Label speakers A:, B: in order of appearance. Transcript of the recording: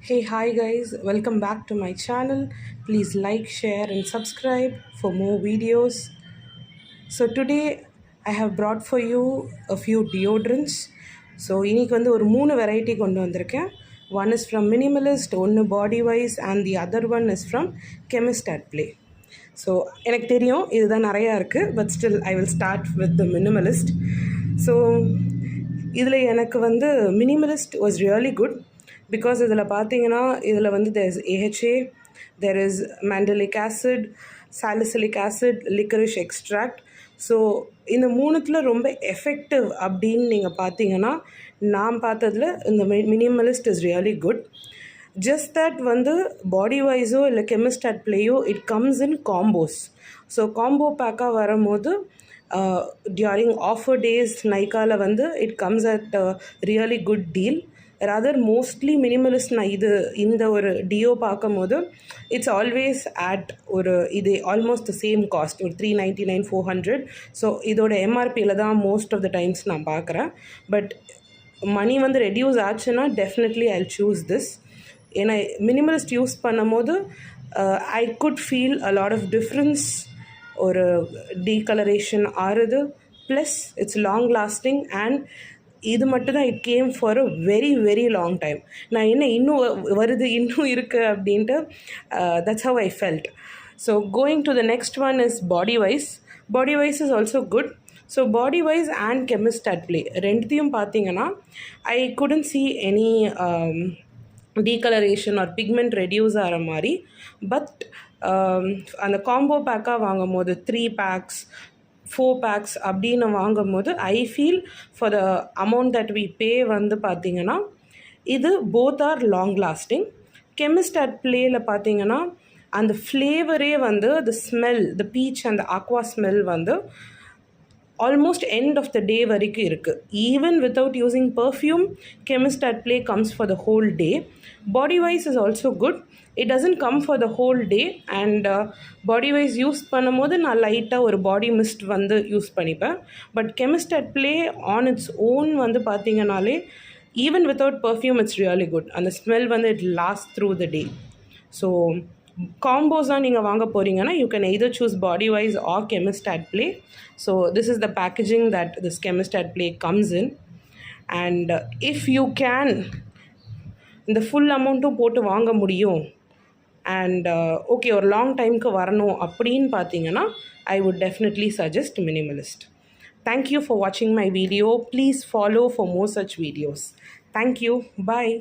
A: Hey, hi guys, welcome back to my channel. Please like, share, and subscribe for more videos. So, today I have brought for you a few deodorants. So, இன்னைக்கு வந்து ஒரு மூணு variety கொண்டு வந்திருக்கேன். One is from Minimalist, ஒன்று Body Wise, and the other one is from Chemist at Play. So எனக்கு தெரியும் இதுதான் நிறையா இருக்குது, but still I will start with the Minimalist. So இதில் எனக்கு வந்து Minimalist was really good because இதில் பார்த்தீங்கன்னா இதில் வந்து there is AHA, there is mandelic acid, salicylic acid, licorice extract. So இந்த மூணுத்தில் ரொம்ப எஃபெக்டிவ் அப்படின்னு நீங்கள் பார்த்தீங்கன்னா நான் பார்த்ததில் இந்த minimalist is really good. Just that வந்து பாடி வைஸோ இல்லை கெமிஸ்ட் அட் பிளேயோ இட் கம்ஸ் இன் காம்போஸ். ஸோ காம்போ பேக்காக வரும்போது டியூரிங் ஆஃபர் டேஸ் நைக்காவில் வந்து it comes at really good deal. Rather mostly minimalist நான் இந்த ஒரு டியோ பார்க்கும் போது இட்ஸ் ஆல்வேஸ் அட் இது ஆல்மோஸ்ட் த சேம் காஸ்ட், ஒரு 399 400. ஸோ இதோட எம்ஆர்பியில் தான் மோஸ்ட் ஆஃப் த டைம்ஸ் நான் பார்க்குறேன். பட் மணி வந்து ரெடியூஸ் ஆச்சுன்னா டெஃபினெட்லி ஐ சூஸ் திஸ். ஏன்னா மினிமலிஸ்ட் யூஸ் பண்ணும் போது I good feel a lot of difference. ஒரு டீகலரேஷன் ஆறுது, plus it's long lasting. And இது மட்டும்தான் it came for a very very long time. நான் என்ன இன்னும் வருது இன்னும் இருக்குது அப்படின்ட்டு that's how I felt. So going to the next one is Bodywise. Body wise is also good. So Bodywise and Chemist at play ரெண்டுத்தையும் பார்த்தீங்கன்னா I couldn't see any discolouration or pigment reduce ஆகிற மாதிரி. But அந்த combo பேக்காக வாங்கும் போது 3 packs 4 packs அப்படின்னு வாங்கும் போது I feel for the amount that we pay வந்து பார்த்திங்கன்னா இது both are long lasting. Chemist at பிளேயில் பார்த்தீங்கன்னா அந்த ஃப்ளேவரே வந்து the smell, the peach and aqua smell வந்து almost end of the day வரைக்கும் இருக்குது. Even without using perfume chemist at play comes for the whole day. Body wise is also good. It doesn't come for the whole day. And body wash use பண்ணும் போது நான் லைட்டாக ஒரு body mist வந்து use பண்ணிப்பேன். But chemist at play on its own வந்து பார்த்தீங்கனாலே even without perfume it's really good. அந்த ஸ்மெல் வந்து it last through the day. So காம்போஸாக நீங்கள் வாங்க போகிறீங்கன்னா you can either choose body wash or chemist at play. So this is the packaging that this chemist at play comes in. And if you can இந்த full அமௌண்ட்டும் போட்டு வாங்க முடியும் and okay ஒரு லாங் டைமுக்கு வரணும் அப்படின்னு பார்த்தீங்கன்னா I would definitely suggest Minimalist. Thank you for watching my video. Please follow for more such videos. Thank you. Bye.